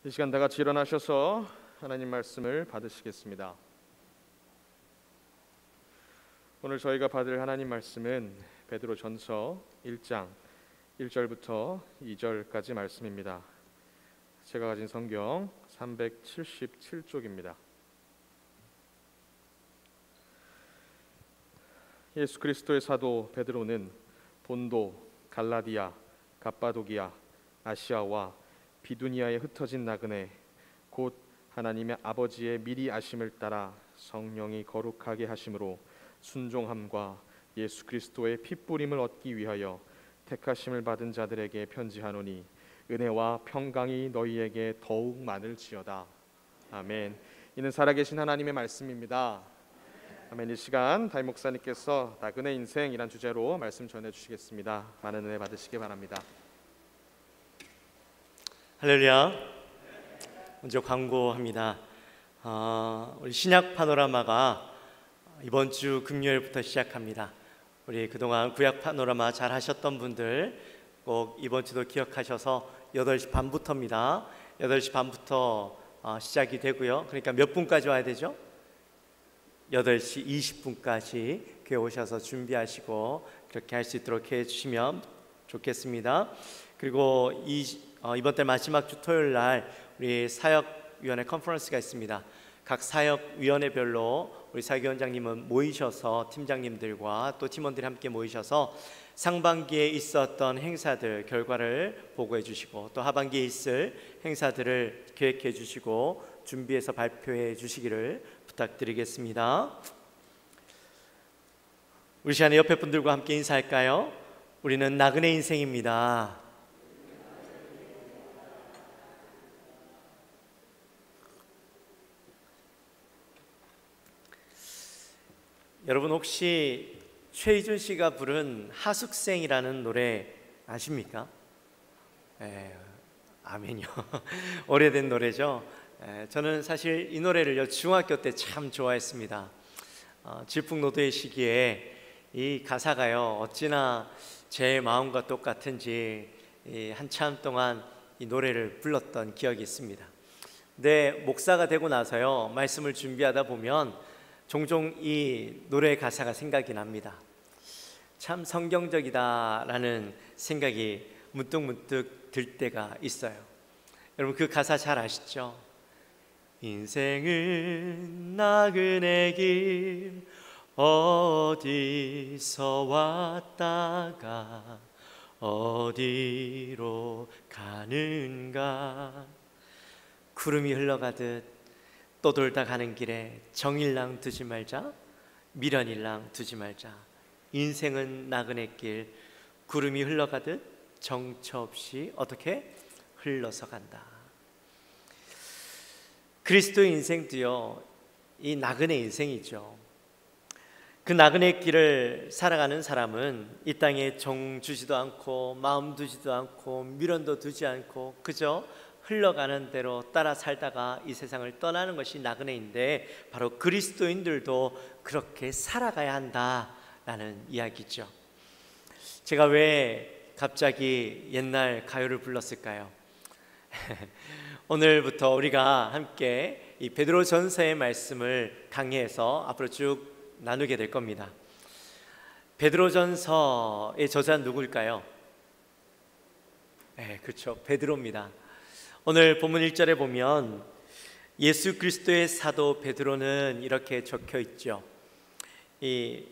이 시간 다 같이 일어나셔서 하나님 말씀을 받으시겠습니다. 오늘 저희가 받을 하나님 말씀은 베드로전서 1장 1절부터 2절까지 말씀입니다. 제가 가진 성경 377쪽입니다. 예수 그리스도의 사도 베드로는 본도, 갈라디아, 갑바도기아, 아시아와 비두니아에 흩어진 나그네 곧 하나님의 아버지의 미리 아심을 따라 성령이 거룩하게 하심으로 순종함과 예수 그리스도의 핏부림을 얻기 위하여 택하심을 받은 자들에게 편지하노니 은혜와 평강이 너희에게 더욱 많을지어다. 아멘. 이는 살아계신 하나님의 말씀입니다. 아멘. 이 시간 담임 목사님께서 나그네 인생이란 주제로 말씀 전해주시겠습니다. 많은 은혜 받으시기 바랍니다. 할렐루야. 먼저 광고합니다. 우리 신약 파노라마가 이번 주 금요일부터 시작합니다. 우리 그동안 구약 파노라마 잘 하셨던 분들 꼭 이번 주도 기억하셔서 8시 반부터입니다. 8시 반부터 시작이 되고요. 그러니까 몇 분까지 와야 되죠? 8시 20분까지 교회 오셔서 준비하시고 그렇게 할 수 있도록 해주시면 좋겠습니다. 그리고 이번 달 마지막 주 토요일 날 우리 사역위원회 컨퍼런스가 있습니다. 각 사역위원회별로 우리 사역위원장님은 모이셔서 팀장님들과 또 팀원들이 함께 모이셔서 상반기에 있었던 행사들 결과를 보고해 주시고 또 하반기에 있을 행사들을 계획해 주시고 준비해서 발표해 주시기를 부탁드리겠습니다. 우리 시간에 옆에 분들과 함께 인사할까요? 우리는 나그네 인생입니다. 여러분 혹시 최희준 씨가 부른 하숙생이라는 노래 아십니까? 아멘요. 오래된 노래죠. 저는 사실 이 노래를 중학교 때 참 좋아했습니다. 질풍노도의 시기에 이 가사가요 어찌나 제 마음과 똑같은지 한참 동안 이 노래를 불렀던 기억이 있습니다. 근데 목사가 되고 나서요 말씀을 준비하다 보면 종종 이 노래 가사가 생각이 납니다. 참 성경적이다라는 생각이 문득문득 들 때가 있어요. 여러분 그 가사 잘 아시죠? 인생은 나그네 길 어디서 왔다가 어디로 가는가 구름이 흘러가듯 떠돌다 가는 길에 정일랑 두지 말자 미련일랑 두지 말자 인생은 나그네 길 구름이 흘러가듯 정처 없이 어떻게 흘러서 간다. 그리스도의 인생도요 이 나그네 인생이죠. 그 나그네 길을 살아가는 사람은 이 땅에 정 주지도 않고 마음 두지도 않고 미련도 두지 않고 그저 흘러가는 대로 따라 살다가 이 세상을 떠나는 것이 나그네인데 바로 그리스도인들도 그렇게 살아가야 한다라는 이야기죠. 제가 왜 갑자기 옛날 가요를 불렀을까요? 오늘부터 우리가 함께 이 베드로전서의 말씀을 강의해서 앞으로 쭉 나누게 될 겁니다. 베드로전서의 저자는 누구일까요? 그렇죠. 베드로입니다. 오늘 본문 1절에 보면 예수 그리스도의 사도 베드로는 이렇게 적혀 있죠. 이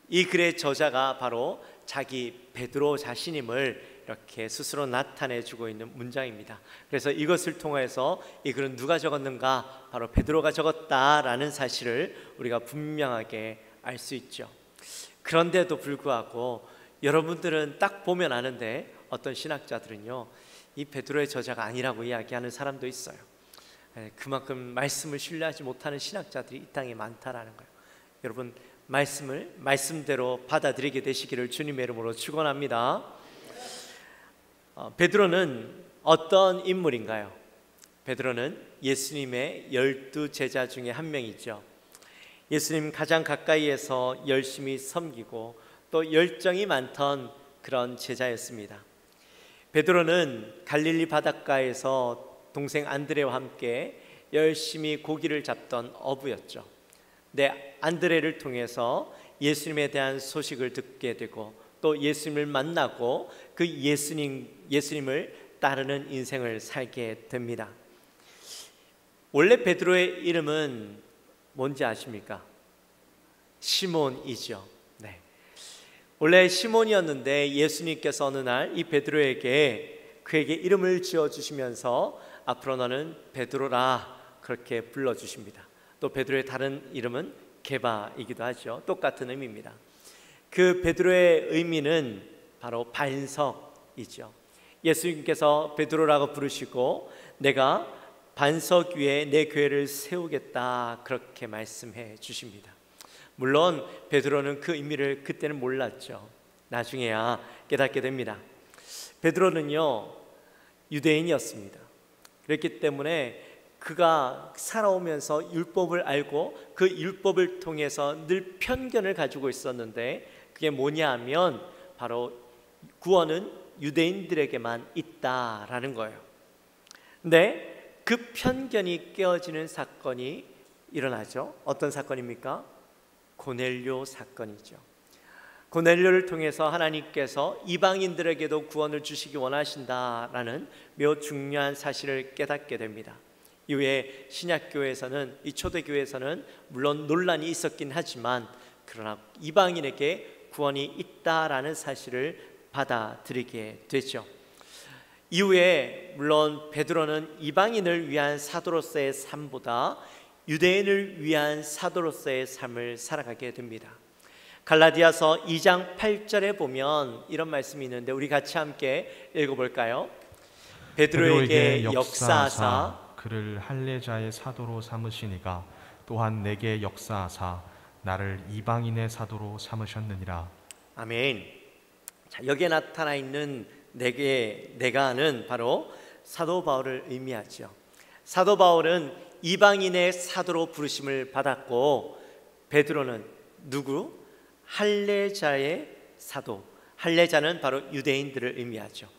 글의 저자가 바로 자기 베드로 자신임을 이렇게 스스로 나타내 주고 있는 문장입니다. 그래서 이것을 통해서 이 글은 누가 적었는가? 바로 베드로가 적었다라는 사실을 우리가 분명하게 알 수 있죠. 그런데도 불구하고 여러분들은 딱 보면 아는데 어떤 신학자들은요 이 베드로의 저자가 아니라고 이야기하는 사람도 있어요. 그만큼 말씀을 신뢰하지 못하는 신학자들이 이 땅에 많다라는 거예요. 여러분 말씀을 말씀대로 받아들이게 되시기를 주님의 이름으로 축원합니다. 베드로는 어떤 인물인가요? 베드로는 예수님의 12 제자 중에 한 명이죠. 예수님 가장 가까이에서 열심히 섬기고 또 열정이 많던 그런 제자였습니다. 베드로는 갈릴리 바닷가에서 동생 안드레와 함께 열심히 고기를 잡던 어부였죠. 근데 안드레를 통해서 예수님에 대한 소식을 듣게 되고 또 예수님을 만나고 그 예수님을 따르는 인생을 살게 됩니다. 원래 베드로의 이름은 뭔지 아십니까? 시몬이죠. 네. 원래 시몬이었는데 예수님께서 어느 날 이 베드로에게 그에게 이름을 지어주시면서 앞으로 너는 베드로라 그렇게 불러주십니다. 또 베드로의 다른 이름은 게바이기도 하죠. 똑같은 의미입니다. 그 베드로의 의미는 바로 반석이죠. 예수님께서 베드로라고 부르시고 내가 반석 위에 내 교회를 세우겠다 그렇게 말씀해 주십니다. 물론 베드로는 그 의미를 그때는 몰랐죠. 나중에야 깨닫게 됩니다. 베드로는요 유대인이었습니다. 그렇기 때문에 그가 살아오면서 율법을 알고 그 율법을 통해서 늘 편견을 가지고 있었는데 그게 뭐냐 하면 바로 구원은 유대인들에게만 있다라는 거예요. 근데 그 편견이 깨어지는 사건이 일어나죠. 어떤 사건입니까? 고넬료 사건이죠. 고넬료를 통해서 하나님께서 이방인들에게도 구원을 주시기 원하신다라는 매우 중요한 사실을 깨닫게 됩니다. 이후에 신약교회에서는 이 초대교회에서는 물론 논란이 있었긴 하지만 그러나 이방인에게 구원이 있다라는 사실을 받아들이게 되죠. 이후에 물론 베드로는 이방인을 위한 사도로서의 삶보다 유대인을 위한 사도로서의 삶을 살아가게 됩니다. 갈라디아서 2장 8절에 보면 이런 말씀이 있는데 우리 같이 함께 읽어볼까요? 베드로에게 역사하사 그를 할례자의 사도로 삼으시니가 또한 내게 역사하사 나를 이방인의 사도로 삼으셨느니라. 아멘. 자, 여기에 나타나 있는 내가는 바로 사도 바울을 의미하죠. 사도 바울은 이방인의 사도로 부르심을 받았고 베드로는 누구? 할례자의 사도. 할례자는 바로 유대인들을 의미하죠.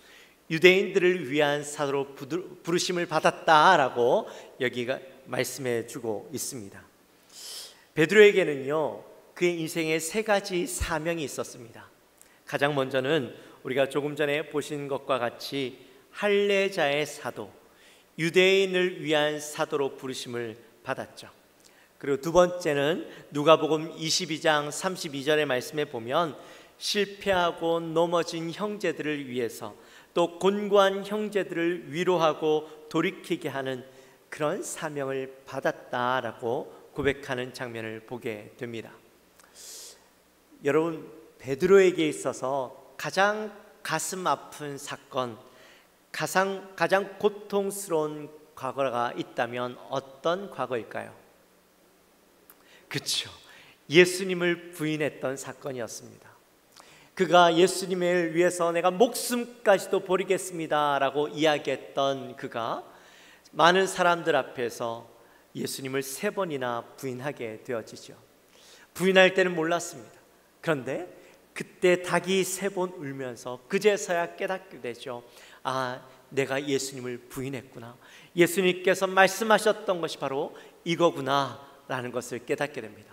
유대인들을 위한 사도로 부르심을 받았다라고 여기가 말씀해 주고 있습니다. 베드로에게는요 그의 인생에 세 가지 사명이 있었습니다. 가장 먼저는 우리가 조금 전에 보신 것과 같이 할례자의 사도, 유대인을 위한 사도로 부르심을 받았죠. 그리고 두 번째는 누가복음 22장 32절의 말씀에 보면 실패하고 넘어진 형제들을 위해서 또 곤고한 형제들을 위로하고 돌이키게 하는 그런 사명을 받았다라고 고백하는 장면을 보게 됩니다. 여러분, 베드로에게 있어서 가장 가슴 아픈 사건, 가장 고통스러운 과거가 있다면 어떤 과거일까요? 그렇죠. 예수님을 부인했던 사건이었습니다. 그가 예수님을 위해서 내가 목숨까지도 버리겠습니다 라고 이야기했던 그가 많은 사람들 앞에서 예수님을 3번이나 부인하게 되어지죠. 부인할 때는 몰랐습니다. 그런데 그때 닭이 3번 울면서 그제서야 깨닫게 되죠. 아, 내가 예수님을 부인했구나. 예수님께서 말씀하셨던 것이 바로 이거구나 라는 것을 깨닫게 됩니다.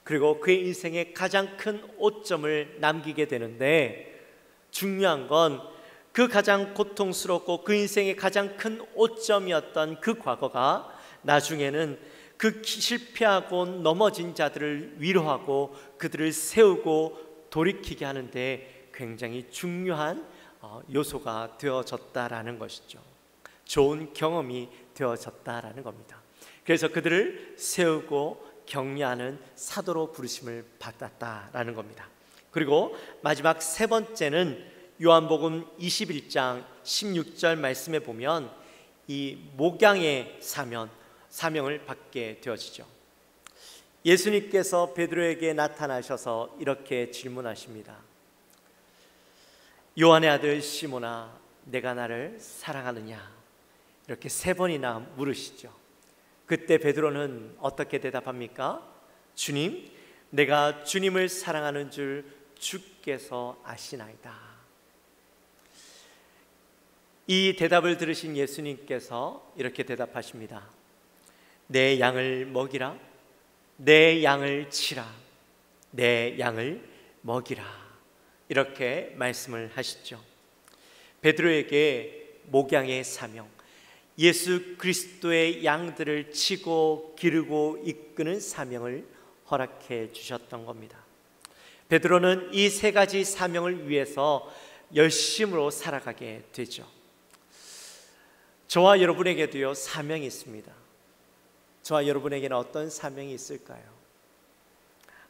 그리고 그의 인생에 가장 큰 오점을 남기게 되는데 중요한 건 그 가장 고통스럽고 그 인생의 가장 큰 오점이었던 그 과거가 나중에는 그 실패하고 넘어진 자들을 위로하고 그들을 세우고 돌이키게 하는데 굉장히 중요한 요소가 되어졌다라는 것이죠. 좋은 경험이 되어졌다라는 겁니다. 그래서 그들을 세우고 격려하는 사도로 부르심을 받았다라는 겁니다. 그리고 마지막 3번째는 요한복음 21장 16절 말씀에 보면 이 목양의 사명을 받게 되어지죠. 예수님께서 베드로에게 나타나셔서 이렇게 질문하십니다. 요한의 아들 시몬아, 내가 나를 사랑하느냐? 이렇게 3번이나 물으시죠. 그때 베드로는 어떻게 대답합니까? 주님, 내가 주님을 사랑하는 줄 주께서 아시나이다. 이 대답을 들으신 예수님께서 이렇게 대답하십니다. 내 양을 먹이라, 내 양을 치라, 내 양을 먹이라, 이렇게 말씀을 하시죠. 베드로에게 목양의 사명, 예수 그리스도의 양들을 치고 기르고 이끄는 사명을 허락해 주셨던 겁니다. 베드로는 이 세 가지 사명을 위해서 열심으로 살아가게 되죠. 저와 여러분에게도요, 사명이 있습니다. 저와 여러분에게는 어떤 사명이 있을까요?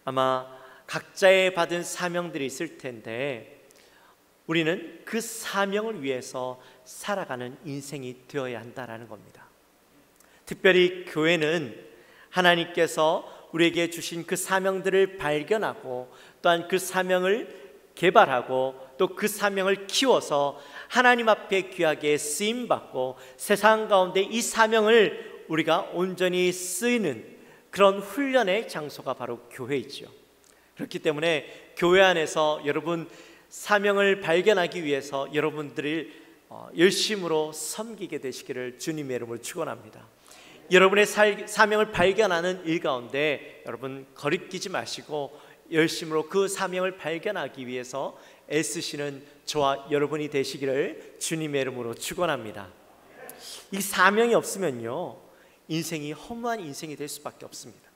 아마 각자의 받은 사명들이 있을 텐데 우리는 그 사명을 위해서 살아가는 인생이 되어야 한다는 겁니다. 특별히 교회는 하나님께서 우리에게 주신 그 사명들을 발견하고 또한 그 사명을 개발하고 또 그 사명을 키워서 하나님 앞에 귀하게 쓰임받고 세상 가운데 이 사명을 우리가 온전히 쓰이는 그런 훈련의 장소가 바로 교회이죠. 그렇기 때문에 교회 안에서 여러분 사명을 발견하기 위해서 여러분들이 열심으로 섬기게 되시기를 주님의 이름으로 축원합니다. 여러분의 사명을 발견하는 일 가운데 여러분 거리끼지 마시고 열심으로 그 사명을 발견하기 위해서 애쓰시는 저와 여러분이 되시기를 주님의 이름으로 축원합니다. 이 사명이 없으면요, 인생이 허무한 인생이 될 수밖에 없습니다.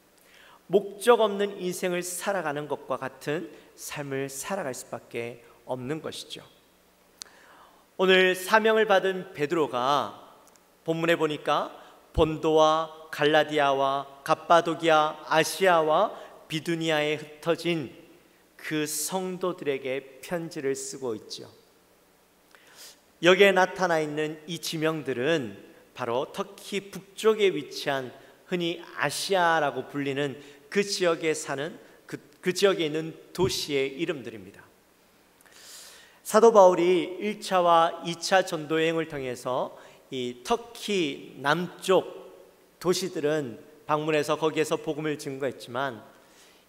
목적 없는 인생을 살아가는 것과 같은 삶을 살아갈 수밖에 없는 것이죠. 오늘 사명을 받은 베드로가 본문에 보니까 본도와 갈라디아와 갑바도기아, 아시아와 비두니아에 흩어진 그 성도들에게 편지를 쓰고 있죠. 여기에 나타나 있는 이 지명들은 바로 터키 북쪽에 위치한 흔히 아시아라고 불리는 그 지역에 사는 그 지역에 있는 도시의 이름들입니다. 사도 바울이 1차와 2차 전도 여행을 통해서 이 터키 남쪽 도시들은 방문해서 거기에서 복음을 증거했지만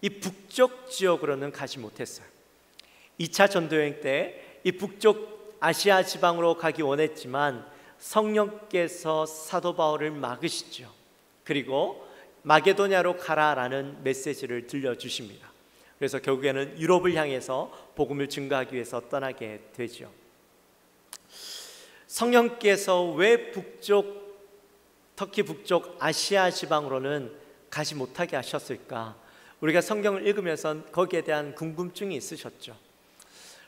이 북쪽 지역으로는 가지 못했어요. 2차 전도 여행 때 이 북쪽 아시아 지방으로 가기 원했지만 성령께서 사도 바울을 막으시죠. 그리고 마게도냐로 가라라는 메시지를 들려주십니다. 그래서 결국에는 유럽을 향해서 복음을 증거하기 위해서 떠나게 되죠. 성령께서 왜 터키 북쪽 아시아 지방으로는 가지 못하게 하셨을까? 우리가 성경을 읽으면서 거기에 대한 궁금증이 있으셨죠.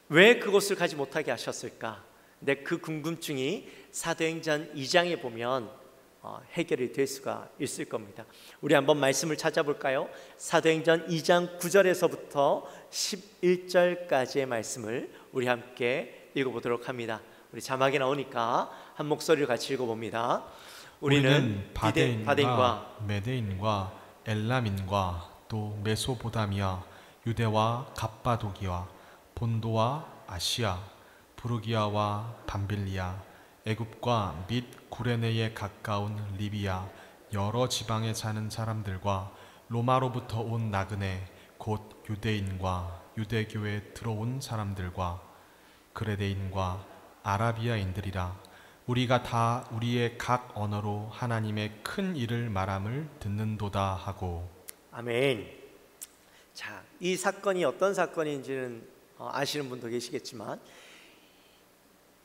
왜 그곳을 가지 못하게 하셨을까? 근데 그 궁금증이 사도행전 2장에 보면 해결이 될 수가 있을 겁니다. 우리 한번 말씀을 찾아볼까요? 사도행전 2장 9절에서부터 11절까지의 말씀을 우리 함께 읽어보도록 합니다. 우리 자막이 나오니까 한 목소리로 같이 읽어봅니다. 우리는 바데인과 메데인과 엘람인과 또 메소포타미아, 유대와 갑바도기와 본도와 아시아, 부르기아와 밤빌리아, 애굽과 및 구레네에 가까운 리비아 여러 지방에 사는 사람들과 로마로부터 온 나그네 곧 유대인과 유대교에 들어온 사람들과 그레데인과 아라비아인들이라 우리가 다 우리의 각 언어로 하나님의 큰 일을 말함을 듣는도다 하고. 아멘. 자, 이 사건이 어떤 사건인지는 아시는 분도 계시겠지만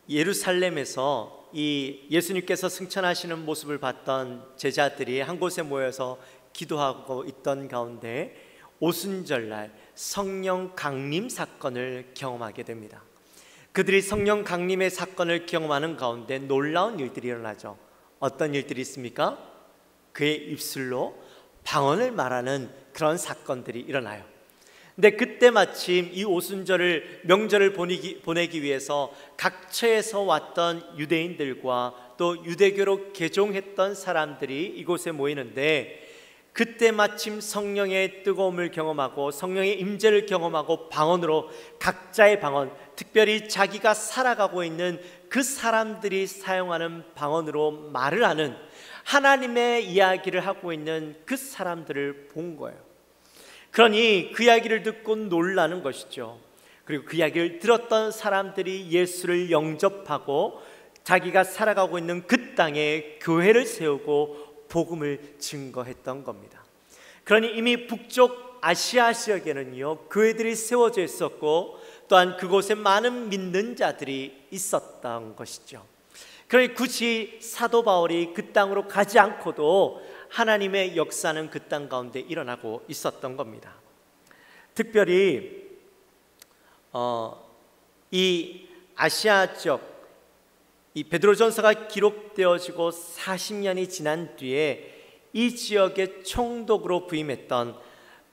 예루살렘에서 이 예수님께서 승천하시는 모습을 봤던 제자들이 한 곳에 모여서 기도하고 있던 가운데 오순절날 성령 강림 사건을 경험하게 됩니다. 그들이 성령 강림의 사건을 경험하는 가운데 놀라운 일들이 일어나죠. 어떤 일들이 있습니까? 그의 입술로 방언을 말하는 그런 사건들이 일어나요. 근데 그때 마침 이 오순절을 명절을 보내기 위해서 각처에서 왔던 유대인들과 또 유대교로 개종했던 사람들이 이곳에 모이는데 그때 마침 성령의 뜨거움을 경험하고 성령의 임재를 경험하고 방언으로 각자의 방언, 특별히 자기가 살아가고 있는 그 사람들이 사용하는 방언으로 말을 하는 하나님의 이야기를 하고 있는 그 사람들을 본 거예요. 그러니 그 이야기를 듣고 놀라는 것이죠. 그리고 그 이야기를 들었던 사람들이 예수를 영접하고 자기가 살아가고 있는 그 땅에 교회를 세우고 복음을 증거했던 겁니다. 그러니 이미 북쪽 아시아 지역에는요, 교회들이 세워져 있었고 또한 그곳에 많은 믿는 자들이 있었던 것이죠. 그러니 굳이 사도 바울이 그 땅으로 가지 않고도 하나님의 역사는 그 땅 가운데 일어나고 있었던 겁니다. 특별히 이 아시아 지역, 이 베드로전서가 기록되어지고 40년이 지난 뒤에 이 지역의 총독으로 부임했던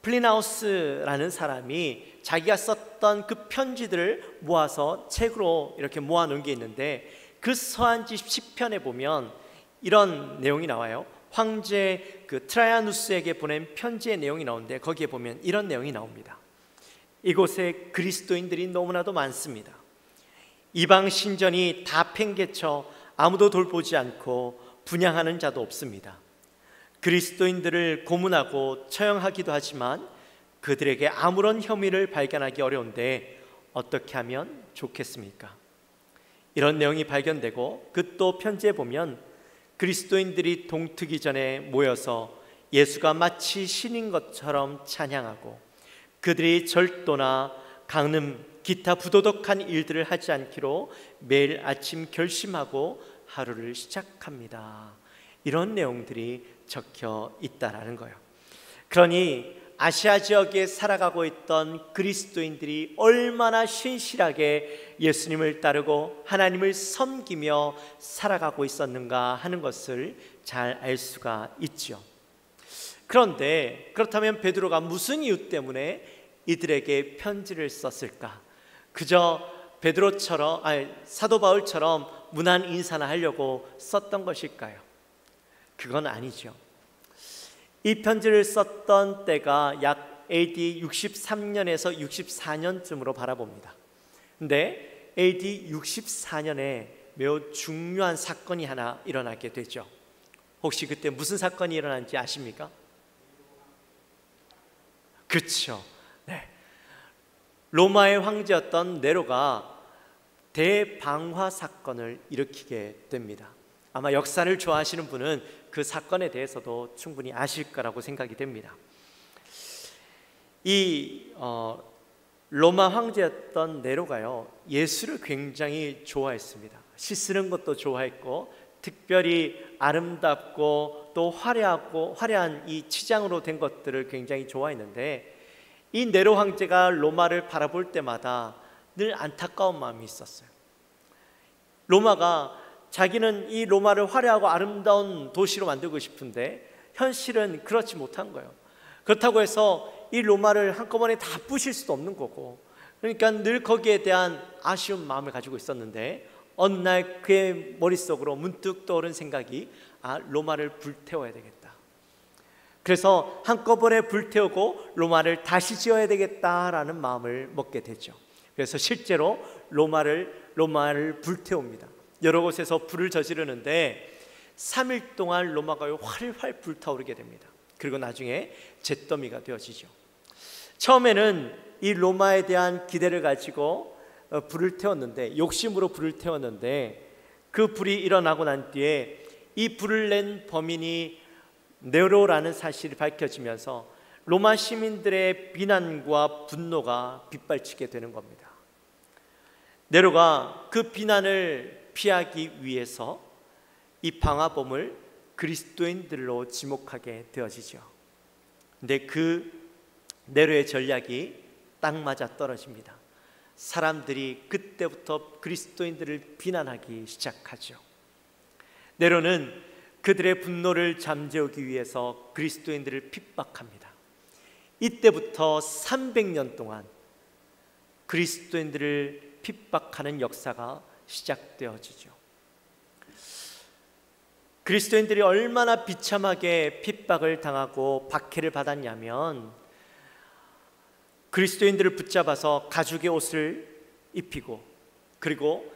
플리나우스라는 사람이 자기가 썼던 그 편지들을 모아서 책으로 이렇게 모아놓은 게 있는데, 그 서한지 10편에 보면 이런 내용이 나와요. 황제 그 트라야누스에게 보낸 편지의 내용이 나오는데, 거기에 보면 이런 내용이 나옵니다. 이곳에 그리스도인들이 너무나도 많습니다. 이방 신전이 다 팽개쳐 아무도 돌보지 않고 분향하는 자도 없습니다. 그리스도인들을 고문하고 처형하기도 하지만 그들에게 아무런 혐의를 발견하기 어려운데 어떻게 하면 좋겠습니까? 이런 내용이 발견되고, 그 또 편지에 보면 그리스도인들이 동트기 전에 모여서 예수가 마치 신인 것처럼 찬양하고, 그들이 절도나 강름, 기타 부도덕한 일들을 하지 않기로 매일 아침 결심하고 하루를 시작합니다. 이런 내용들이 적혀 있다라는 거예요. 그러니 아시아 지역에 살아가고 있던 그리스도인들이 얼마나 신실하게 예수님을 따르고 하나님을 섬기며 살아가고 있었는가 하는 것을 잘 알 수가 있죠. 그런데 그렇다면 베드로가 무슨 이유 때문에 이들에게 편지를 썼을까? 그저 베드로처럼, 사도 바울처럼 무난 인사나 하려고 썼던 것일까요? 그건 아니죠. 이 편지를 썼던 때가 약 AD 63년에서 64년쯤으로 바라봅니다. 근데 AD 64년에 매우 중요한 사건이 하나 일어나게 되죠. 혹시 그때 무슨 사건이 일어난지 아십니까? 그렇죠. 네. 로마의 황제였던 네로가 대방화 사건을 일으키게 됩니다. 아마 역사를 좋아하시는 분은 그 사건에 대해서도 충분히 아실 거라고 생각이 됩니다. 이 로마 황제였던 네로가요, 예수를 굉장히 좋아했습니다. 시 쓰는 것도 좋아했고, 특별히 아름답고 또 화려한 이 치장으로 된 것들을 굉장히 좋아했는데, 이 네로 황제가 로마를 바라볼 때마다 늘 안타까운 마음이 있었어요. 로마가 자기는 이 로마를 화려하고 아름다운 도시로 만들고 싶은데 현실은 그렇지 못한 거예요. 그렇다고 해서 이 로마를 한꺼번에 다 부실 수도 없는 거고, 그러니까 늘 거기에 대한 아쉬운 마음을 가지고 있었는데, 어느 날 그의 머릿속으로 문득 떠오른 생각이, 로마를 불태워야 되겠다. 그래서 한꺼번에 불태우고 로마를 다시 지어야 되겠다라는 마음을 먹게 되죠. 그래서 실제로 로마를 불태웁니다. 여러 곳에서 불을 저지르는데 3일 동안 로마가 활활 불타오르게 됩니다. 그리고 나중에 잿더미가 되어지죠. 처음에는 이 로마에 대한 기대를 가지고 불을 태웠는데, 욕심으로 불을 태웠는데, 그 불이 일어나고 난 뒤에 이 불을 낸 범인이 네로라는 사실이 밝혀지면서 로마 시민들의 비난과 분노가 빗발치게 되는 겁니다. 네로가 그 비난을 피하기 위해서 이 방화범을 그리스도인들로 지목하게 되어지죠. 근데 그 네로의 전략이 딱 맞아 떨어집니다. 사람들이 그때부터 그리스도인들을 비난하기 시작하죠. 네로는 그들의 분노를 잠재우기 위해서 그리스도인들을 핍박합니다. 이때부터 300년 동안 그리스도인들을 핍박하는 역사가 시작되어지죠. 그리스도인들이 얼마나 비참하게 핍박을 당하고 박해를 받았냐면, 그리스도인들을 붙잡아서 가죽의 옷을 입히고, 그리고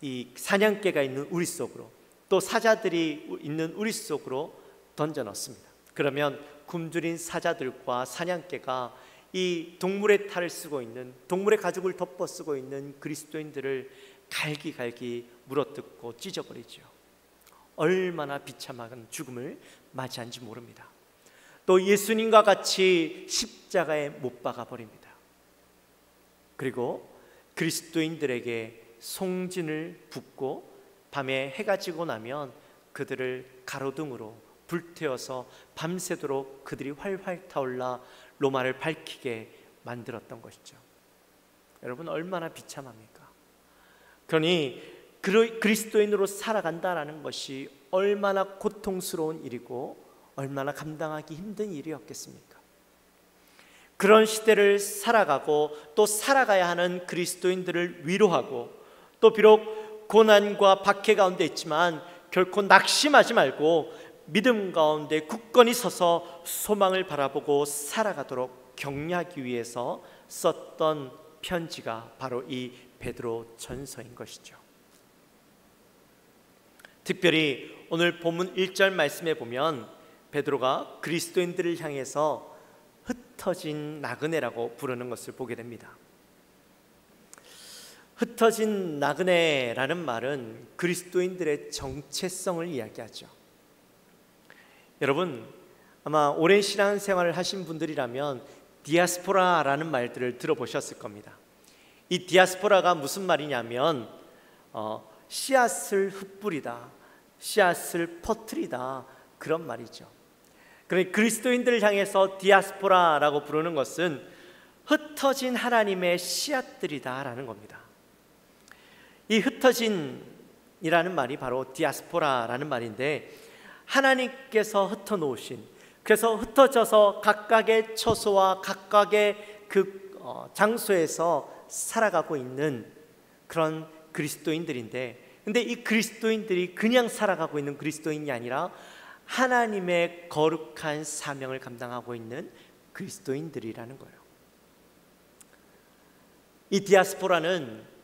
이 사냥개가 있는 우리 속으로, 또 사자들이 있는 우리 속으로 던져 넣습니다. 그러면 굶주린 사자들과 사냥개가 이 동물의 탈을 쓰고 있는, 동물의 가죽을 덮어 쓰고 있는 그리스도인들을 갈기갈기 물어뜯고 찢어버리죠. 얼마나 비참한 죽음을 맞이한지 모릅니다. 또 예수님과 같이 십자가에 못 박아 버립니다. 그리고 그리스도인들에게 송진을 붓고 밤에 해가 지고 나면 그들을 가로등으로 불태워서 밤새도록 그들이 활활 타올라 로마를 밝히게 만들었던 것이죠. 여러분, 얼마나 비참합니까? 그러니 그리스도인으로 살아간다라는 것이 얼마나 고통스러운 일이고 얼마나 감당하기 힘든 일이었겠습니까? 그런 시대를 살아가고 또 살아가야 하는 그리스도인들을 위로하고, 또 비록 고난과 박해 가운데 있지만 결코 낙심하지 말고 믿음 가운데 굳건히 서서 소망을 바라보고 살아가도록 격려하기 위해서 썼던 편지가 바로 이 베드로 전서인 것이죠. 특별히 오늘 본문 1절 말씀에 보면 베드로가 그리스도인들을 향해서 흩어진 나그네라고 부르는 것을 보게 됩니다. 흩어진 나그네라는 말은 그리스도인들의 정체성을 이야기하죠. 여러분, 아마 오랜 신앙생활을 하신 분들이라면 디아스포라라는 말들을 들어보셨을 겁니다. 이 디아스포라가 무슨 말이냐면 씨앗을 흩뿌리다, 씨앗을 퍼뜨리다, 그런 말이죠. 그러니 그리스도인들을 향해서 디아스포라라고 부르는 것은 흩어진 하나님의 씨앗들이다라는 겁니다. 이 흩어진이라는 말이 바로 디아스포라라는 말인데, 하나님께서 흩어놓으신, 그래서 흩어져서 각각의 처소와 각각의 그 장소에서 살아가고 있는 그런 그리스도인들인데, 근데 이 그리스도인들이 그냥 살아가고 있는 그리스도인이 아니라 하나님의 거룩한 사명을 감당하고 있는 그리스도인들이라는 거예요. 이 디아스포라는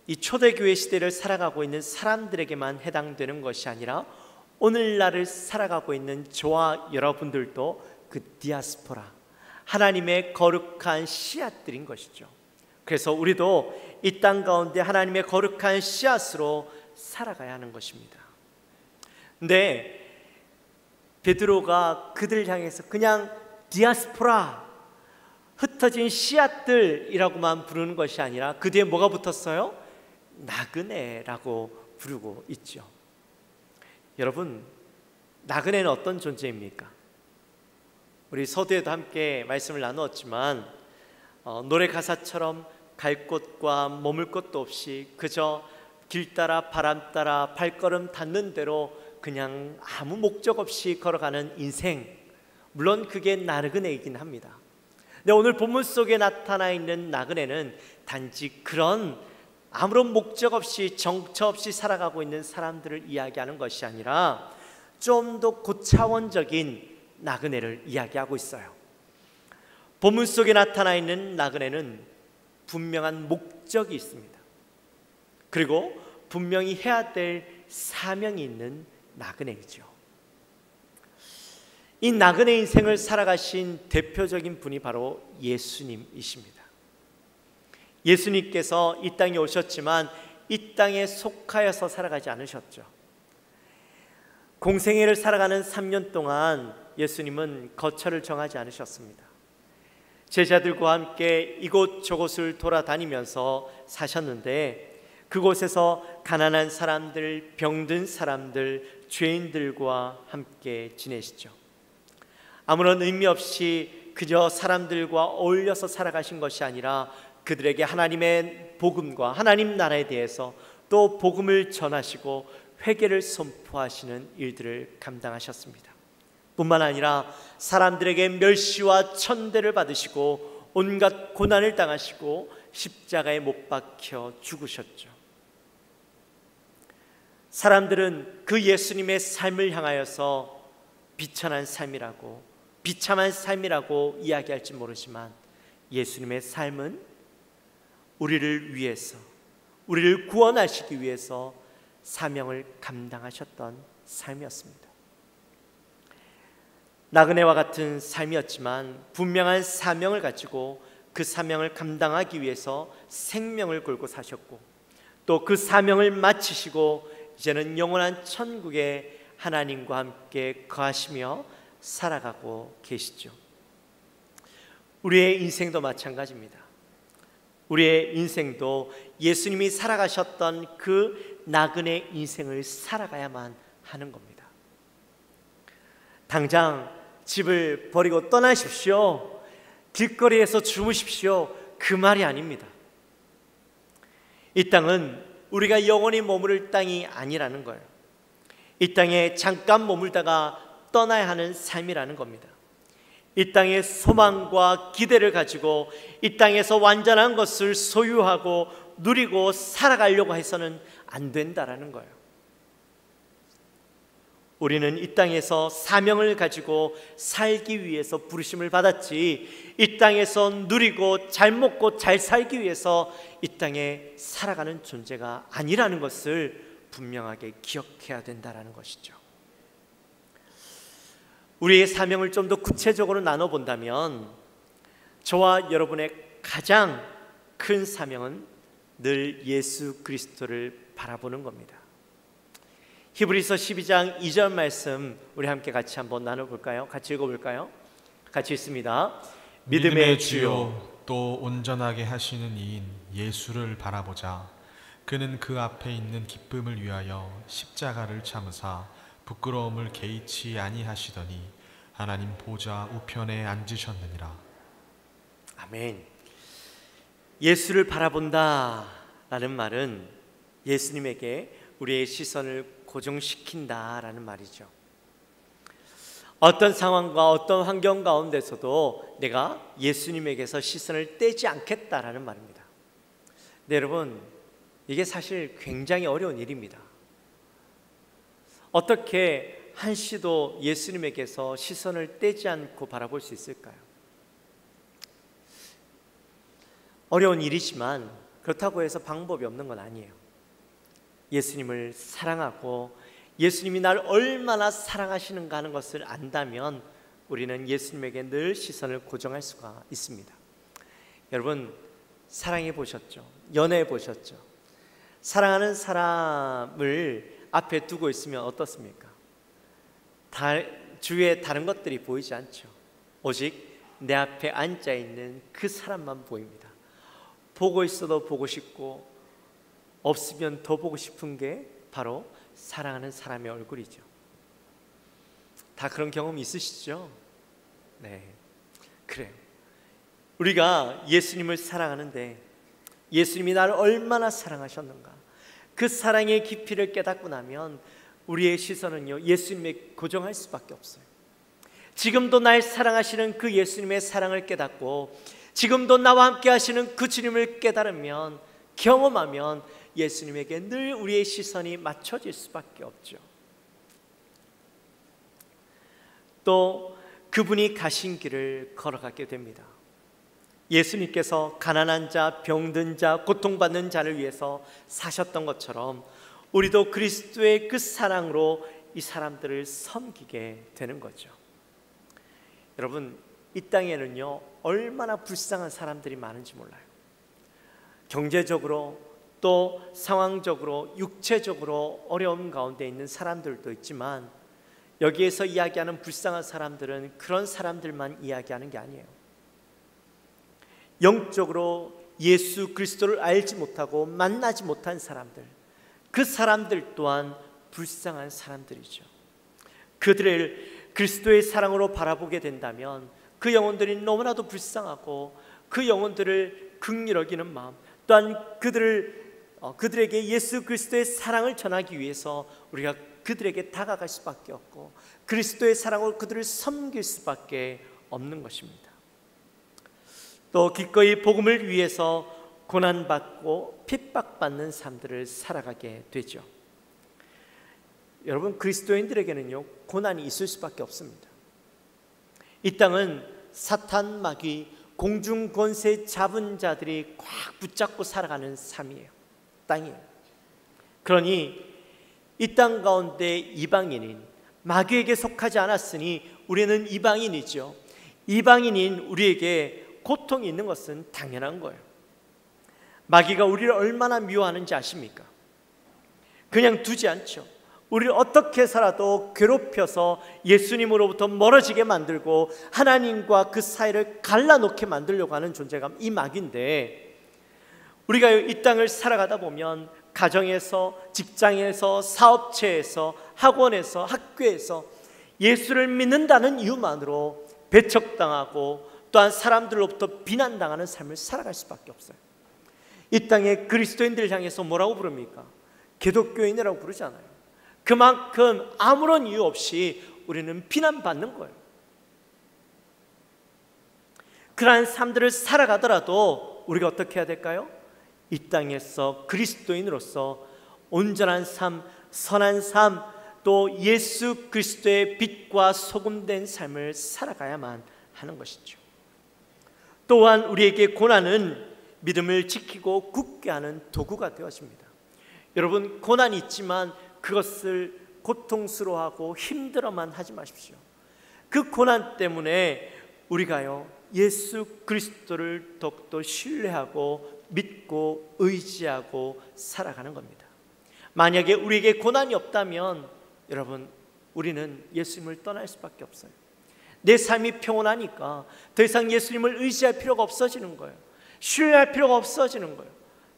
이 초대교회 시대를 살아가고 있는 사람들에게만 해당되는 것이 아니라 오늘날을 살아가고 있는 저와 여러분들도 그 디아스포라, 하나님의 거룩한 씨앗들인 것이죠. 그래서 우리도 이 땅 가운데 하나님의 거룩한 씨앗으로 살아가야 하는 것입니다. 근데 베드로가 그들을 향해서 그냥 디아스포라, 흩어진 씨앗들이라고만 부르는 것이 아니라 그 뒤에 뭐가 붙었어요? 나그네라고 부르고 있죠. 여러분, 나그네는 어떤 존재입니까? 우리 서두에도 함께 말씀을 나누었지만 노래 가사처럼 갈 곳과 머물 곳도 없이 그저 길 따라 바람 따라 발걸음 닿는 대로 그냥 아무 목적 없이 걸어가는 인생, 물론 그게 나그네이긴 합니다. 근데 오늘 본문 속에 나타나 있는 나그네는 단지 그런 아무런 목적 없이 정처 없이 살아가고 있는 사람들을 이야기하는 것이 아니라 좀 더 고차원적인 나그네를 이야기하고 있어요. 본문 속에 나타나 있는 나그네는 분명한 목적이 있습니다. 그리고 분명히 해야 될 사명이 있는 나그네이죠. 이 나그네 인생을 살아가신 대표적인 분이 바로 예수님이십니다. 예수님께서 이 땅에 오셨지만 이 땅에 속하여서 살아가지 않으셨죠. 공생애를 살아가는 3년 동안 예수님은 거처를 정하지 않으셨습니다. 제자들과 함께 이곳 저곳을 돌아다니면서 사셨는데, 그곳에서 가난한 사람들, 병든 사람들, 죄인들과 함께 지내시죠. 아무런 의미 없이 그저 사람들과 어울려서 살아가신 것이 아니라 그들에게 하나님의 복음과 하나님 나라에 대해서 또 복음을 전하시고 회개를 선포하시는 일들을 감당하셨습니다. 뿐만 아니라 사람들에게 멸시와 천대를 받으시고 온갖 고난을 당하시고 십자가에 못 박혀 죽으셨죠. 사람들은 그 예수님의 삶을 향하여서 비천한 삶이라고, 비참한 삶이라고 이야기할지 모르지만 예수님의 삶은 우리를 위해서, 우리를 구원하시기 위해서 사명을 감당하셨던 삶이었습니다. 나그네와 같은 삶이었지만 분명한 사명을 가지고 그 사명을 감당하기 위해서 생명을 걸고 사셨고 또 그 사명을 마치시고 이제는 영원한 천국에 하나님과 함께 거하시며 살아가고 계시죠. 우리의 인생도 마찬가지입니다. 우리의 인생도 예수님이 살아가셨던 그 나그네 인생을 살아가야만 하는 겁니다. 당장 집을 버리고 떠나십시오, 길거리에서 주무십시오, 그 말이 아닙니다. 이 땅은 우리가 영원히 머무를 땅이 아니라는 거예요. 이 땅에 잠깐 머물다가 떠나야 하는 삶이라는 겁니다. 이 땅의 소망과 기대를 가지고 이 땅에서 완전한 것을 소유하고 누리고 살아가려고 해서는 안 된다라는 거예요. 우리는 이 땅에서 사명을 가지고 살기 위해서 부르심을 받았지, 이 땅에서 누리고 잘 먹고 잘 살기 위해서 이 땅에 살아가는 존재가 아니라는 것을 분명하게 기억해야 된다는 것이죠. 우리의 사명을 좀 더 구체적으로 나눠본다면 저와 여러분의 가장 큰 사명은 늘 예수 그리스도를 바라보는 겁니다. 히브리서 12장 2절 말씀 우리 함께 같이 한번 나눠볼까요? 같이 읽어볼까요? 같이 읽습니다. 믿음의 주요 또 온전하게 하시는 이인 예수를 바라보자. 그는 그 앞에 있는 기쁨을 위하여 십자가를 참으사 부끄러움을 개의치 아니하시더니 하나님 보좌 우편에 앉으셨느니라. 아멘. 예수를 바라본다 라는 말은 예수님에게 우리의 시선을 고정시킨다라는 말이죠. 어떤 상황과 어떤 환경 가운데서도 내가 예수님에게서 시선을 떼지 않겠다라는 말입니다. 네, 여러분, 이게 사실 굉장히 어려운 일입니다. 어떻게 한시도 예수님에게서 시선을 떼지 않고 바라볼 수 있을까요? 어려운 일이지만 그렇다고 해서 방법이 없는 건 아니에요. 예수님을 사랑하고 예수님이 날 얼마나 사랑하시는가 하는 것을 안다면 우리는 예수님에게 늘 시선을 고정할 수가 있습니다. 여러분, 사랑해 보셨죠? 연애해 보셨죠? 사랑하는 사람을 앞에 두고 있으면 어떻습니까? 주위에 다른 것들이 보이지 않죠. 오직 내 앞에 앉아있는 그 사람만 보입니다. 보고 있어도 보고 싶고 없으면 더 보고 싶은 게 바로 사랑하는 사람의 얼굴이죠. 다 그런 경험 있으시죠? 네, 그래요. 우리가 예수님을 사랑하는데 예수님이 나를 얼마나 사랑하셨는가, 그 사랑의 깊이를 깨닫고 나면 우리의 시선은요 예수님에 고정할 수밖에 없어요. 지금도 날 사랑하시는 그 예수님의 사랑을 깨닫고 지금도 나와 함께 하시는 그 주님을 깨달으면, 경험하면 예수님에게 늘 우리의 시선이 맞춰질 수밖에 없죠. 또 그분이 가신 길을 걸어가게 됩니다. 예수님께서 가난한 자, 병든 자, 고통받는 자를 위해서 사셨던 것처럼 우리도 그리스도의 그 사랑으로 이 사람들을 섬기게 되는 거죠. 여러분, 이 땅에는요 얼마나 불쌍한 사람들이 많은지 몰라요. 경제적으로 또 상황적으로 육체적으로 어려움 가운데 있는 사람들도 있지만 여기에서 이야기하는 불쌍한 사람들은 그런 사람들만 이야기하는 게 아니에요. 영적으로 예수 그리스도를 알지 못하고 만나지 못한 사람들, 그 사람들 또한 불쌍한 사람들이죠. 그들을 그리스도의 사랑으로 바라보게 된다면 그 영혼들이 너무나도 불쌍하고 그 영혼들을 긍휼히 여기는 마음, 또한 그들에게 예수 그리스도의 사랑을 전하기 위해서 우리가 그들에게 다가갈 수밖에 없고 그리스도의 사랑으로 그들을 섬길 수밖에 없는 것입니다. 또 기꺼이 복음을 위해서 고난받고 핍박받는 삶들을 살아가게 되죠. 여러분, 그리스도인들에게는요 고난이 있을 수밖에 없습니다. 이 땅은 사탄, 마귀, 공중 권세 잡은 자들이 꽉 붙잡고 살아가는 삶이에요. 땅이에요. 그러니 이 땅 가운데 이방인인, 마귀에게 속하지 않았으니 우리는 이방인이죠. 이방인인 우리에게 고통이 있는 것은 당연한 거예요. 마귀가 우리를 얼마나 미워하는지 아십니까? 그냥 두지 않죠. 우리를 어떻게 해서라도 괴롭혀서 예수님으로부터 멀어지게 만들고 하나님과 그 사이를 갈라놓게 만들려고 하는 존재가 이 마귀인데, 우리가 이 땅을 살아가다 보면 가정에서, 직장에서, 사업체에서, 학원에서, 학교에서 예수를 믿는다는 이유만으로 배척당하고 또한 사람들로부터 비난당하는 삶을 살아갈 수밖에 없어요. 이 땅에 그리스도인들을 향해서 뭐라고 부릅니까? 기독교인이라고 부르잖아요. 그만큼 아무런 이유 없이 우리는 비난받는 거예요. 그러한 삶들을 살아가더라도 우리가 어떻게 해야 될까요? 이 땅에서 그리스도인으로서 온전한 삶, 선한 삶, 또 예수 그리스도의 빛과 소금된 삶을 살아가야만 하는 것이죠. 또한 우리에게 고난은 믿음을 지키고 굳게 하는 도구가 되어집니다. 여러분, 고난이 있지만 그것을 고통스러워하고 힘들어만 하지 마십시오. 그 고난 때문에 우리가요, 예수 그리스도를 더욱더 신뢰하고 믿고 의지하고 살아가는 겁니다. 만약에 우리에게 고난이 없다면 여러분, 우리는 예수님을 떠날 수밖에 없어요. 내 삶이 평온하니까 더 이상 예수님을 의지할 필요가 없어지는 거예요. 신뢰할 필요가 없어지는 거예요.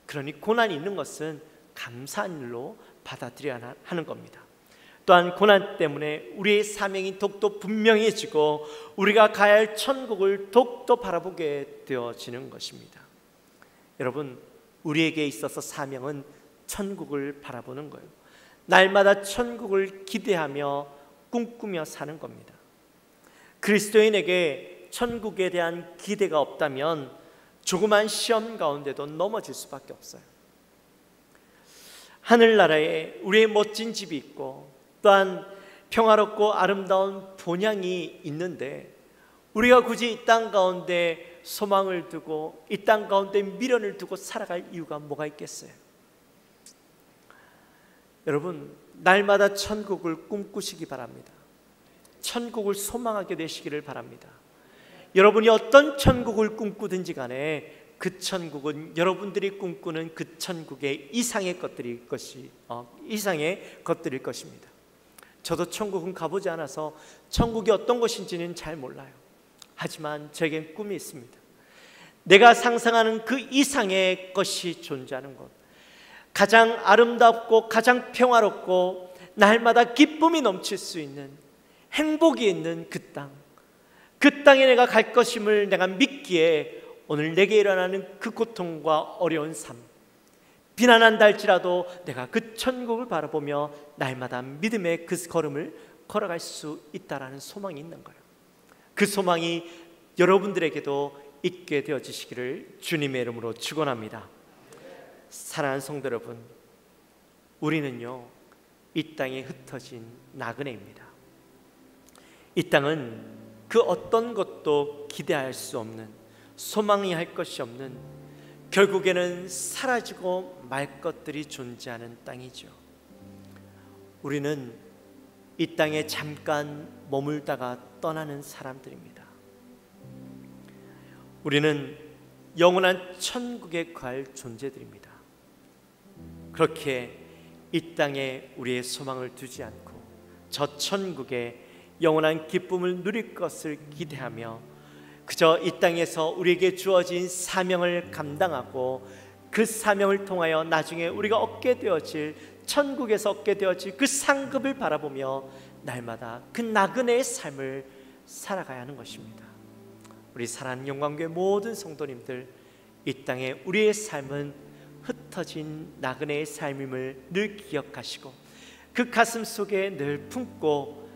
그러니 고난이 있는 것은 감사한 일로 받아들여야 하는 겁니다. 또한 고난 때문에 우리의 사명이 더욱더 분명해지고 우리가 가야 할 천국을 더욱더 바라보게 되어지는 것입니다. 여러분, 우리에게 있어서 사명은 천국을 바라보는 거예요. 날마다 천국을 기대하며 꿈꾸며 사는 겁니다. 그리스도인에게 천국에 대한 기대가 없다면 조그만 시험 가운데도 넘어질 수밖에 없어요. 하늘나라에 우리의 멋진 집이 있고 또한 평화롭고 아름다운 본향이 있는데 우리가 굳이 이 땅 가운데 소망을 두고 이 땅 가운데 미련을 두고 살아갈 이유가 뭐가 있겠어요? 여러분, 날마다 천국을 꿈꾸시기 바랍니다. 천국을 소망하게 되시기를 바랍니다. 여러분이 어떤 천국을 꿈꾸든지 간에 그 천국은 여러분들이 꿈꾸는 그 천국의 이상의 것들일 것입니다. 저도 천국은 가보지 않아서 천국이 어떤 것인지는 잘 몰라요. 하지만 저에겐 꿈이 있습니다. 내가 상상하는 그 이상의 것이 존재하는 것, 가장 아름답고 가장 평화롭고 날마다 기쁨이 넘칠 수 있는 행복이 있는 그 땅, 그 땅에 내가 갈 것임을 내가 믿기에 오늘 내게 일어나는 그 고통과 어려운 삶, 비난한다 할지라도 내가 그 천국을 바라보며 날마다 믿음의 그 걸음을 걸어갈 수 있다라는 소망이 있는 거예요. 그 소망이 여러분들에게도 있게 되어지시기를 주님의 이름으로 축원합니다. 사랑하는 성도 여러분, 우리는요, 이 땅에 흩어진 나그네입니다. 이 땅은 그 어떤 것도 기대할 수 없는, 소망이 할 것이 없는, 결국에는 사라지고 말 것들이 존재하는 땅이죠. 우리는 이 땅에 잠깐 머물다가 떠나는 사람들입니다. 우리는 영원한 천국에 갈 존재들입니다. 그렇게 이 땅에 우리의 소망을 두지 않고 저 천국에 영원한 기쁨을 누릴 것을 기대하며 그저 이 땅에서 우리에게 주어진 사명을 감당하고 그 사명을 통하여 나중에 우리가 얻게 되어질, 천국에서 얻게 되어질 그 상급을 바라보며 날마다 그 나그네의 삶을 살아가야 하는 것입니다. 우리 사랑하는 영광교회 모든 성도님들, 이 땅에 우리의 삶은 흩어진 나그네의 삶임을 늘 기억하시고 그 가슴 속에 늘 품고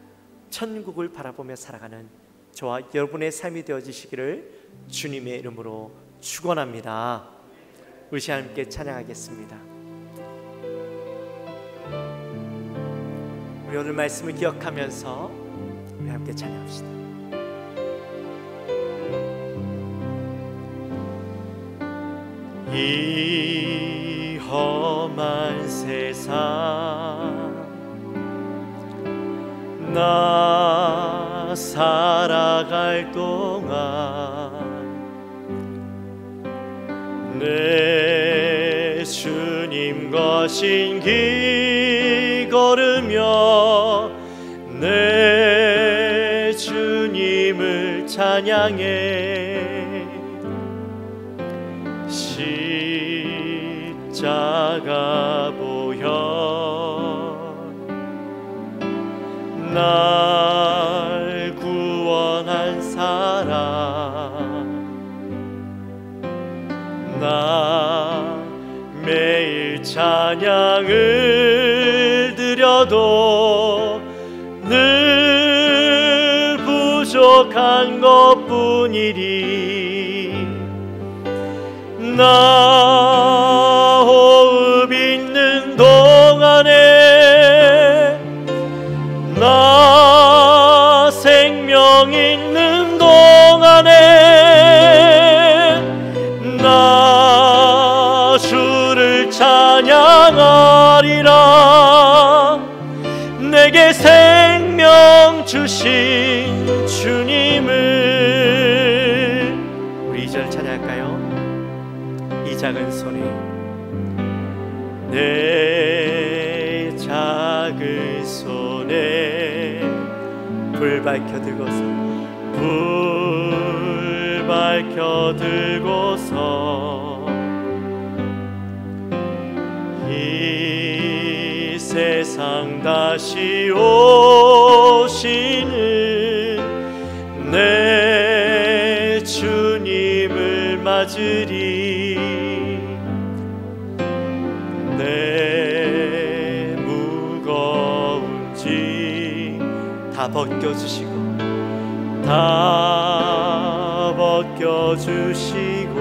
천국을 바라보며 살아가는 저와 여러분의 삶이 되어지시기를 주님의 이름으로 축원합니다. 우리 시간 함께 찬양하겠습니다. 우리 오늘 말씀을 기억하면서 우리 함께 찬양합시다. 이 험한 세상 나 살아갈 동안 내 주님과 신기 걸으며 내 주님을 찬양해. 십자가 보혈 날 구원한 사랑, 나 매일 찬양을 드려도 늘 부족한 것뿐이리. 나 호흡 있는 동안에, 나 생명 있는 동안에 나 주를 찬양하리라. 내게 생명 주신 주님을. 우리 2절 찬양할까요? 이 작은 손에, 내 작은 손에 불 밝혀 들고서, 불 밝혀 들고서 이 세상 다시 오시는 내 주님을 맞으리. 내 무거운 짐 다 벗겨주시고, 다 벗겨주시고,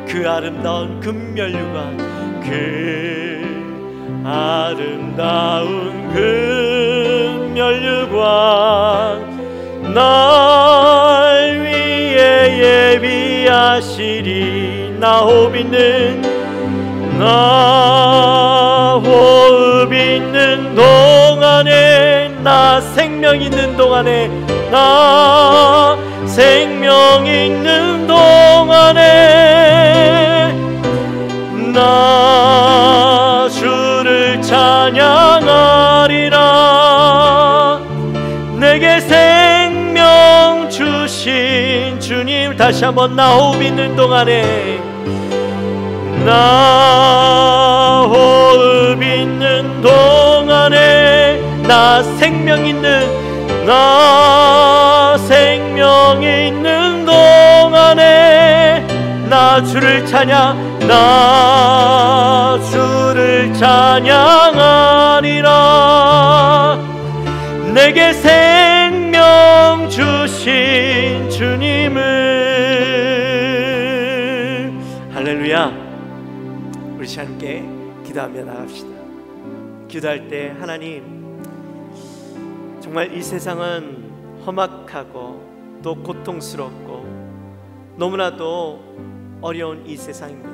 그 아름다운 금면류관, 그 아름다운 금면류관 날 위해 예비하시리. 나 호흡 있는, 나 호흡 있는 동안에, 나 생명 있는 동안에, 나 생명 있는 동안에 나 주를 찬양하리라. 내게 생명 주신 주님. 다시 한번, 나 호흡 있는 동안에, 나 호흡 있는 동안에, 나 생명 있는, 나 생명 있는 동안에 나 주를 찬양, 나 주를 찬양하리라. 내게 생명 주신 주님을. 할렐루야. 우리 함께 기도하며 나갑시다. 기도할 때, 하나님, 정말 이 세상은 험악하고 또 고통스럽고 너무나도 어려운 이 세상입니다.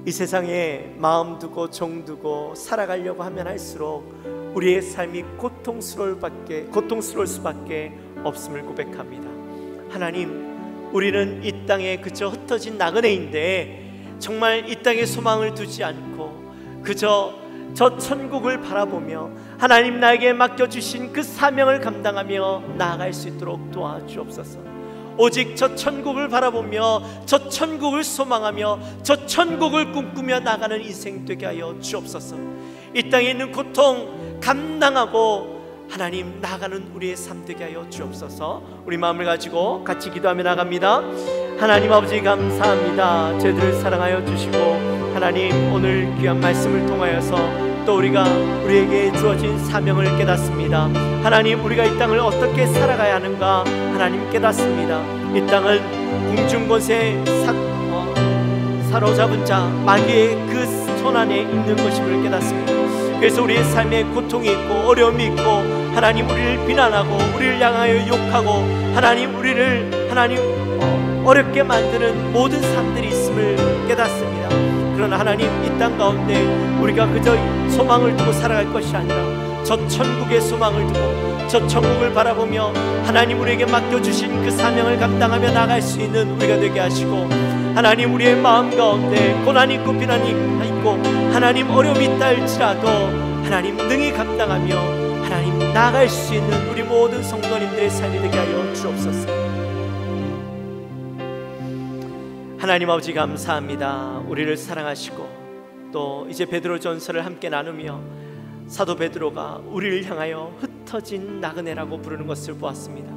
이 세상에 마음 두고 정 두고 살아가려고 하면 할수록 우리의 삶이 고통스러울 수밖에 없음을 고백합니다. 하나님, 우리는 이 땅에 그저 흩어진 나그네인데 정말 이 땅에 소망을 두지 않고 그저 저 천국을 바라보며 하나님 나에게 맡겨주신 그 사명을 감당하며 나아갈 수 있도록 도와주옵소서. 오직 저 천국을 바라보며 저 천국을 소망하며 저 천국을 꿈꾸며 나가는 인생 되게 하여 주옵소서. 이 땅에 있는 고통 감당하고 하나님 나아가는 우리의 삶 되게 하여 주옵소서. 우리 마음을 가지고 같이 기도하며 나갑니다. 하나님 아버지 감사합니다. 저희들을 사랑하여 주시고 하나님 오늘 귀한 말씀을 통하여서 또 우리에게 주어진 사명을 깨닫습니다. 하나님, 우리가 이 땅을 어떻게 살아가야 하는가 하나님 깨닫습니다. 이 땅은 궁중곳에 사로잡은 자 마귀의 그 손 안에 있는 것임을 깨닫습니다. 그래서 우리의 삶에 고통이 있고 어려움이 있고 하나님 우리를 비난하고 우리를 향하여 욕하고 하나님 우리를 어렵게 만드는 모든 사람들이 있음을 깨닫습니다. 그러나 하나님, 이 땅 가운데 우리가 그저 소망을 두고 살아갈 것이 아니라 저 천국의 소망을 두고 저 천국을 바라보며 하나님 우리에게 맡겨주신 그 사명을 감당하며 나갈 수 있는 우리가 되게 하시고 하나님, 우리의 마음 가운데 고난이 있고 비난이 있고 하나님 어려움이 있다 할지라도 하나님 능히 감당하며 하나님 나아갈 수 있는 우리 모든 성도님들의 삶이 되게 하여 주옵소서. 하나님 아버지 감사합니다. 우리를 사랑하시고 또 이제 베드로전서를 함께 나누며 사도 베드로가 우리를 향하여 흩어진 나그네라고 부르는 것을 보았습니다.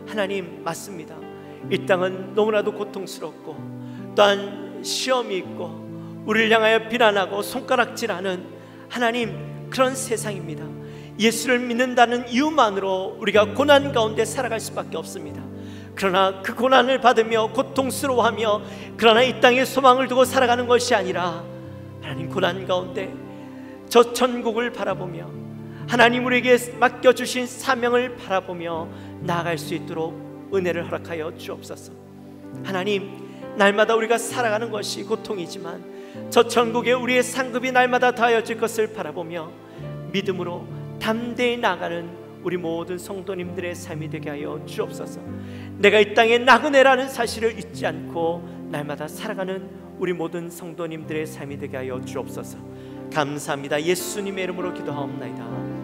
하나님, 맞습니다. 이 땅은 너무나도 고통스럽고 또한 시험이 있고 우리를 향하여 비난하고 손가락질하는 하나님 그런 세상입니다. 예수를 믿는다는 이유만으로 우리가 고난 가운데 살아갈 수밖에 없습니다. 그러나 그 고난을 받으며 고통스러워하며 그러나 이 땅에 소망을 두고 살아가는 것이 아니라 하나님, 고난 가운데 저 천국을 바라보며 하나님 우리에게 맡겨주신 사명을 바라보며 나아갈 수 있도록 은혜를 허락하여 주옵소서. 하나님, 날마다 우리가 살아가는 것이 고통이지만 저 천국에 우리의 상급이 날마다 더하여질 것을 바라보며 믿음으로 담대히 나가는 우리 모든 성도님들의 삶이 되게 하여 주옵소서. 내가 이 땅에 나그네라는 사실을 잊지 않고 날마다 살아가는 우리 모든 성도님들의 삶이 되게 하여 주옵소서. 감사합니다. 예수님의 이름으로 기도하옵나이다.